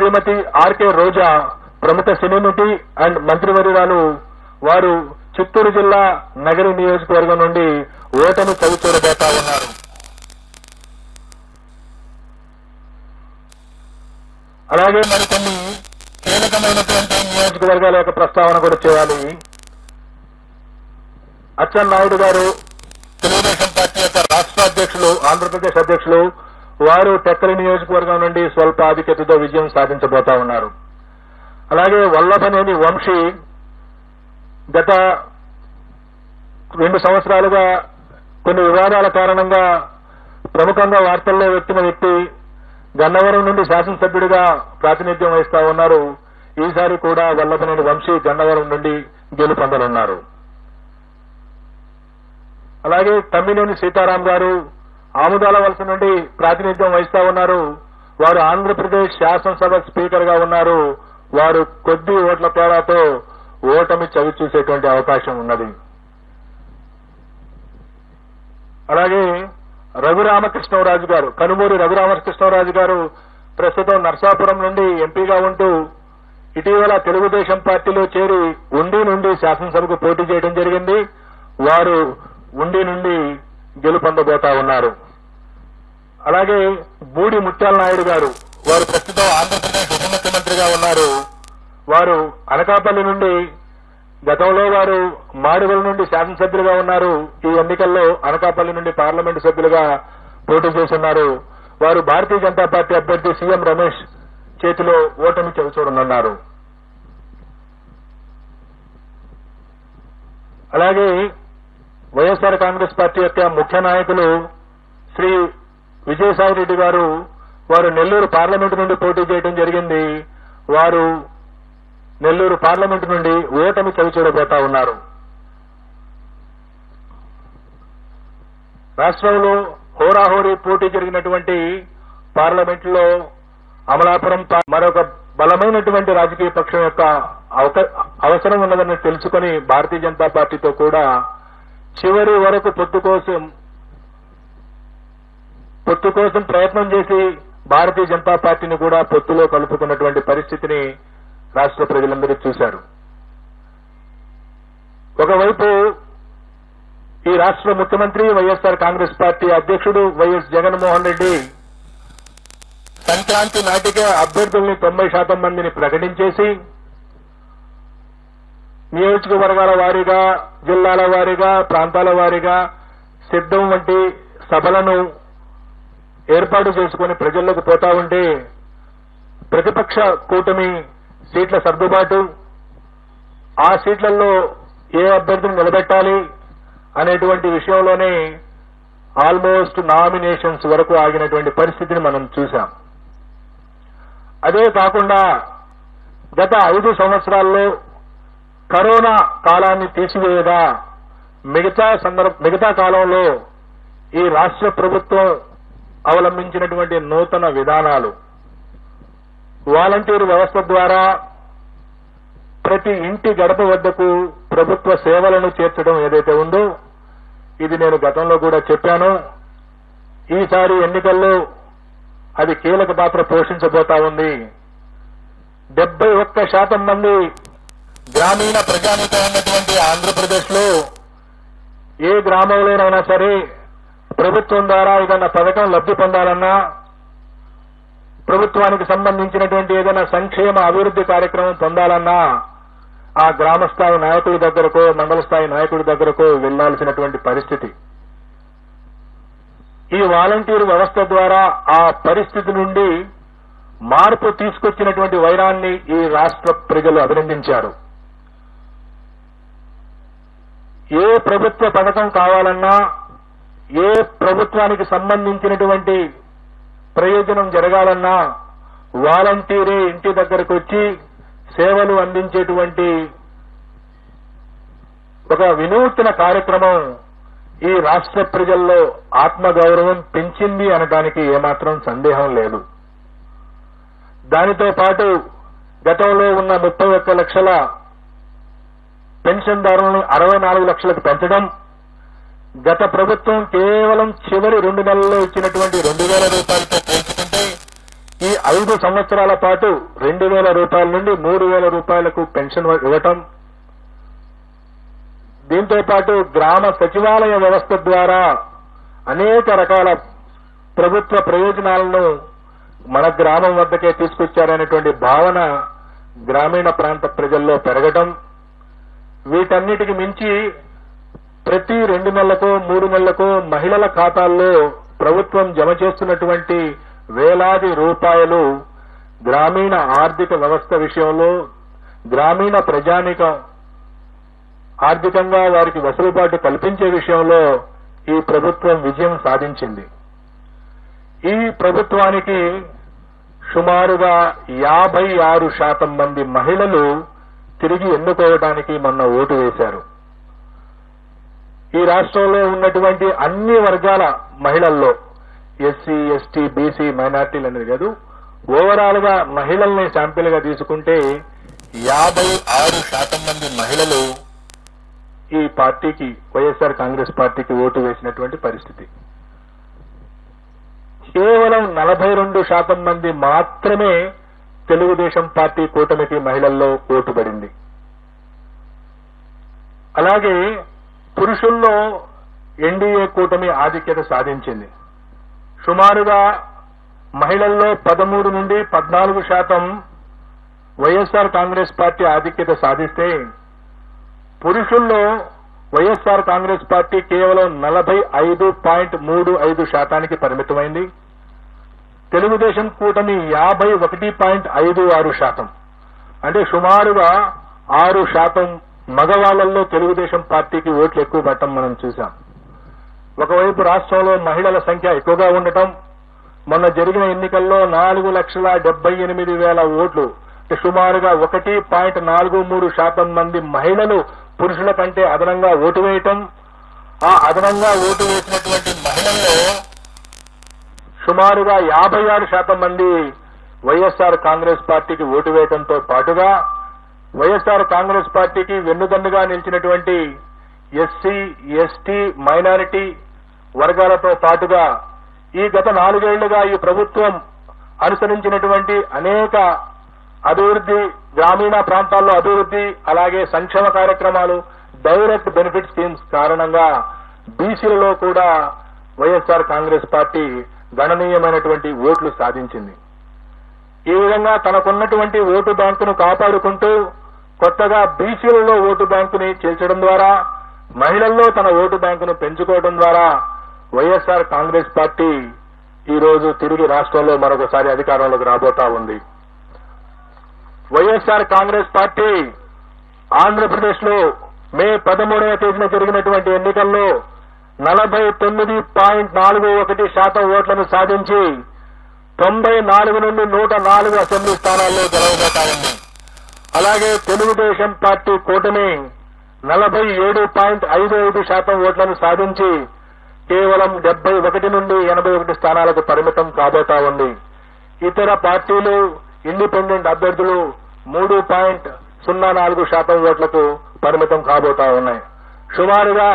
శ్రీమతి RK రోజా ప్రముఖ సినీ నటి and మంత్రివర్యురాలు వారు చిత్తూరు జిల్లా నగరి నియోజకవర్గం నుండి ఓటమి చవిచూడబోతా ఉన్నారు. అలాగే మరికొన్ని కీలకమైనటువంటి నియోజకవర్గాల యొక్క ప్రస్తావన కూడా చేయాలి. అచ్చెన్నాయుడు గారు తెలుగుదేశం పార్టీ యొక్క రాష్ట్ర అధ్యక్షులు, ఆంధ్రప్రదేశ్ అధ్యక్షులు, వారు టెక్కలి నియోజకవర్గం నుండి స్వల్ప ఆధిక్యతతో విజయం సాధించబోతా ఉన్నారు. అలాగే వల్లభనేని వంశీ గత 2 సంవత్సరాలుగా కొన్ని వివాదాల కారణంగా ప్రముఖంగా వార్తల్లో వ్యక్తిన వ్యక్తి గన్నవరం నుండి శాసనసభ్యుడిగా ప్రాతినిధ్యం వహిస్తా ఉన్నారు. ఈసారి కూడా వల్లభనేని వంశీ గన్నవరం నుండి గెలుపొందనున్నారు. అలాగే తమ్మినేని సీతారాం గారు ఆముదాల వలస నుండి ప్రాతినిధ్యం వహిస్తా ఉన్నారు. వారు ఆంధ్రప్రదేశ్ శాసనసభ స్పీకర్ గా ఉన్నారు. వారు కొద్ది ఓట్ల తేడాతో ఓటమి చవిచూసేటువంటి అవకాశం ఉన్నది. అలాగే రఘురామకృష్ణరాజు గారు, కనుమూరి రఘురామకృష్ణరాజు గారు ప్రస్తుతం నర్సాపురం నుండి ఎంపీగా ఉంటూ ఇటీవల తెలుగుదేశం పార్టీలో చేరి ఉండి నుండి శాసనసభకు పోటీ చేయడం జరిగింది. వారు ఉండి నుండి గెలుపొందబోతా ఉన్నారు. అలాగే బూడి ముత్యాల నాయుడు గారు, వారు ప్రస్తుతం ఆంధ్రప్రదేశ్ ఉప ముఖ్యమంత్రిగా ఉన్నారు. వారు అనకాపల్లి నుండి, గతంలో వారు మాడుగుల నుండి శాసనసభ్యులుగా ఉన్నారు. ఈ ఎన్నికల్లో అనకాపల్లి నుండి పార్లమెంటు సభ్యులుగా పోటీ చేస్తున్నారు. వారు భారతీయ జనతా పార్టీ అభ్యర్థి సీఎం రమేష్ చేతిలో ఓటమి చవిచూడనున్నారు. అలాగే వైఎస్ఆర్ కాంగ్రెస్ పార్టీ యొక్క ముఖ్య నాయకులు శ్రీ విజయసాయి రెడ్డి గారు, వారు నెల్లూరు పార్లమెంటు నుండి పోటీ చేయడం జరిగింది. వారు నెల్లూరు పార్లమెంటు నుండి ఓటమి చవిచూడబోతా ఉన్నారు. రాష్ట్రంలో హోరాహోరీ పోటీ జరిగినటువంటి పార్లమెంటులో అమలాపురం మరొక బలమైనటువంటి రాజకీయ పక్షం యొక్క అవసరం ఉన్నదని తెలుసుకుని భారతీయ జనతా పార్టీతో కూడా చివరి వరకు పొత్తు కోసం ప్రయత్నం చేసి భారతీయ జనతా పార్టీని కూడా పొత్తులో కలుపుకున్నటువంటి పరిస్థితిని రాష్ట్ర ప్రజలందరూ చూశారు. ఒకవైపు ఈ రాష్ట్ర ముఖ్యమంత్రి వైఎస్ఆర్ కాంగ్రెస్ పార్టీ అధ్యక్షుడు వైఎస్ జగన్మోహన్ రెడ్డి సంక్రాంతి నాటికే అభ్యర్థుల్ని 90% మందిని ప్రకటించేసి నియోజకవర్గాల వారీగా, జిల్లాల వారీగా, ప్రాంతాల వారీగా సిద్ధం వంటి సభలను ఏర్పాటు చేసుకుని ప్రజల్లోకి పోతా ఉంటే ప్రతిపక్ష కూటమి సీట్ల సర్దుబాటు, ఆ సీట్లలో ఏ అభ్యర్థిని నిలబెట్టాలి అనేటువంటి విషయంలోనే ఆల్మోస్ట్ నామినేషన్స్ వరకు ఆగినటువంటి పరిస్థితిని మనం చూశాం. అదే కాకుండా గత 5 సంవత్సరాల్లో కరోనా కాలాన్ని తీసివేయగా మిగతా కాలంలో ఈ రాష్ట్ర ప్రభుత్వం అవలంబించినటువంటి నూతన విధానాలు, వాలంటీర్ వ్యవస్థ ద్వారా ప్రతి ఇంటి గడప వద్దకు ప్రభుత్వ సేవలను చేర్చడం ఏదైతే ఉందో, ఇది నేను గతంలో కూడా చెప్పాను. ఈసారి ఎన్నికల్లో అది కీలక పాత్ర పోషించబోతా ఉంది. 71% మంది గ్రామీణ ప్రజానీకం ఉన్నటువంటి ఆంధ్రప్రదేశ్ లో ఏ గ్రామంలోనైనా సరే ప్రభుత్వం ద్వారా ఏదైనా పథకం లబ్ధి పొందాలన్నా, ప్రభుత్వానికి సంబంధించినటువంటి ఏదైనా సంక్షేమ అభివృద్ధి కార్యక్రమం పొందాలన్నా ఆ గ్రామ స్థాయి నాయకుడి దగ్గరకో, మండల స్థాయి నాయకుడి దగ్గరకో వెళ్లాల్సినటువంటి పరిస్థితి. ఈ వాలంటీర్ వ్యవస్థ ద్వారా ఆ పరిస్థితి నుండి మార్పు తీసుకొచ్చినటువంటి వైరాన్ని ఈ రాష్ట్ర ప్రజలు అభినందించారు. ఏ ప్రభుత్వ పథకం కావాలన్నా, ఏ ప్రభుత్వానికి సంబంధించినటువంటి ప్రయోజనం జరగాలన్నా వాలంటీరే ఇంటి దగ్గరకు వచ్చి సేవలు అందించేటువంటి ఒక వినూత్న కార్యక్రమం ఈ రాష్ట్ర ప్రజల్లో ఆత్మగౌరవం పెంచింది అనడానికి ఏమాత్రం సందేహం లేదు. దానితో పాటు గతంలో ఉన్న 31 లక్షల పెన్షన్దారులను 64 లక్షలకు పెంచడం, గత ప్రభుత్వం కేవలం చివరి 2 నెలల్లో ఇచ్చినటువంటి 2,000 రూపాయలతో పోల్చుకుంటే ఈ 5 సంవత్సరాల పాటు 2,000 రూపాయల నుండి 3,000 రూపాయలకు పెన్షన్ ఇవ్వటం, దీంతో పాటు గ్రామ సచివాలయ వ్యవస్థ ద్వారా అనేక రకాల ప్రభుత్వ ప్రయోజనాలను మన గ్రామం వద్దకే తీసుకొచ్చారనేటువంటి భావన గ్రామీణ ప్రాంత ప్రజల్లో పెరగటం, వీటన్నిటికి మించి ప్రతి 2 నెలలకో 3 నెలలకో మహిళల ఖాతాల్లో ప్రభుత్వం జమ చేస్తున్నటువంటి వేలాది రూపాయలు గ్రామీణ ఆర్థిక వ్యవస్థ విషయంలో గ్రామీణ ప్రజానీకం ఆర్థికంగా వారికి వెసులుబాటు కల్పించే విషయంలో ఈ ప్రభుత్వం విజయం సాధించింది. ఈ ప్రభుత్వానికి సుమారుగా 56% మంది మహిళలు తిరిగి ఎన్నుకోవడానికి మొన్న ఓటు వేశారు. ఈ రాష్ట్రంలో ఉన్నటువంటి అన్ని వర్గాల మహిళల్లో ఎస్సీ, ఎస్టీ, బీసీ, మైనార్టీలు అనేది కాదు, ఓవరాల్ గా మహిళల్ని శాంపిల్ గా తీసుకుంటే 56% మంది మహిళలు ఈ పార్టీకి, వైఎస్ఆర్ కాంగ్రెస్ పార్టీకి ఓటు వేసినటువంటి పరిస్థితి. కేవలం 42% మంది మాత్రమే తెలుగుదేశం పార్టీ కూటమికి మహిళల్లో ఓటు పడింది. అలాగే పురుషుల్లో ఎన్డీఏ కూటమి ఆధిక్యత సాధించింది. సుమారుగా మహిళల్లో 13 నుండి 14% వైఎస్ఆర్ కాంగ్రెస్ పార్టీ ఆధిక్యత సాధిస్తే, పురుషుల్లో వైఎస్ఆర్ కాంగ్రెస్ పార్టీ కేవలం 45.35% పరిమితమైంది. తెలుగుదేశం కూటమి 51.56%, అంటే సుమారుగా 6% మగవాళ్లలో తెలుగుదేశం పార్టీకి ఓట్లు ఎక్కువ పడటం మనం చూశాం. ఒకవైపు రాష్ట్రంలో మహిళల సంఖ్య ఎక్కువగా ఉండటం, మొన్న జరిగిన ఎన్నికల్లో 4,78,000 ఓట్లు, సుమారుగా 1.43% మంది మహిళలు పురుషుల కంటే అదనంగా ఓటు వేయటం, ఆ అదనంగా ఓటు వేసినటువంటి మహిళల్లో సుమారుగా 56% మంది వైఎస్ఆర్ కాంగ్రెస్ పార్టీకి ఓటు వేయడంతో పాటుగా వైఎస్ఆర్ కాంగ్రెస్ పార్టీకి వెన్నుదన్నుగా నిలిచినటువంటి ఎస్సీ, ఎస్టీ, మైనారిటీ వర్గాలతో పాటుగా ఈ గత 4 ఏళ్లుగా ఈ ప్రభుత్వం అనుసరించినటువంటి అనేక అభివృద్ధి, గ్రామీణ ప్రాంతాల్లో అభివృద్ధి, అలాగే సంక్షేమ కార్యక్రమాలు, డైరెక్ట్ బెనిఫిట్ స్కీమ్స్ కారణంగా బీసీలలో కూడా వైఎస్ఆర్ కాంగ్రెస్ పార్టీ గణనీయమైనటువంటి ఓట్లు సాధించింది. ఈ విధంగా తనకున్నటువంటి ఓటు బ్యాంకును కాపాడుకుంటూ కొత్తగా బీసీలలో ఓటు బ్యాంకుని చేర్చడం ద్వారా, మహిళల్లో తన ఓటు బ్యాంకును పెంచుకోవడం ద్వారా వైఎస్ఆర్ కాంగ్రెస్ పార్టీ ఈ రోజు తిరిగి రాష్ట్రంలో మరొకసారి అధికారంలోకి రాబోతా ఉంది. వైఎస్ఆర్ కాంగ్రెస్ పార్టీ ఆంధ్రప్రదేశ్ లో మే 13వ తేదీన జరిగినటువంటి ఎన్నికల్లో 49.41% ఓట్లను సాధించి 94 నుండి 104 అసెంబ్లీ స్థానాల్లో గెలవబోతా ఉంది. అలాగే తెలుగుదేశం పార్టీ కూటమి 47.55% ఓట్లను సాధించి కేవలం 71 నుండి 81 స్థానాలకు పరిమితం కాబోతా ఉంది. ఇతర పార్టీలు, ఇండిపెండెంట్ అభ్యర్థులు 3.04% ఓట్లకు పరిమితం కాబోతా ఉన్నాయి. సుమారుగా